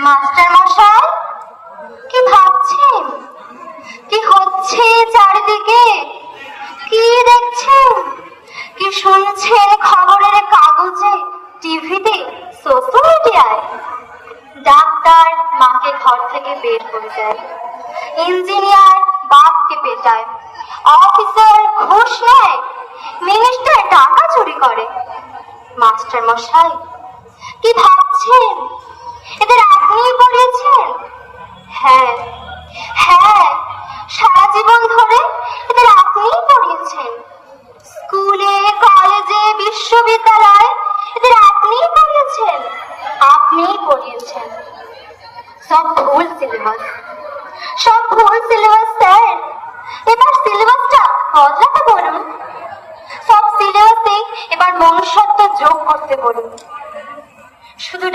Master মশাই, কি ভাবছেন? কি হচ্ছে চারিদিকে? কি দেখছেন? কি শুনছেন খবরের কাগজে, টিভিতে, সোশ্যাল মিডিয়ায়? ডাক্তার মাকে ঘর থেকে বের করে দেয়, ইঞ্জিনিয়ার বাপকে পেটায়, অফিসার ঘুষ নেয়, মিনিস্টার টাকা চুরি করে। মাস্টার মশাই, কি ভাবছেন? এদের আপনিই পড়িয়েছেন? হ্যাঁ হ্যাঁ, সারা জীবন ধরে এদের আপনিই পড়িয়েছেন। স্কুলে, কলেজে, বিশ্ববিদ্যালয়ে এদের আপনিই পড়িয়েছেন, আপনিই পড়িয়েছেন। সব ভুল সিলেবাস, সব ভুল সিলেবাস স্যার। এবার সিলেবাসটা বদলাতে বলুন, সব সিলেবাসে এবার মনুষ্যত্ব যোগ করতে বলুন। শুধু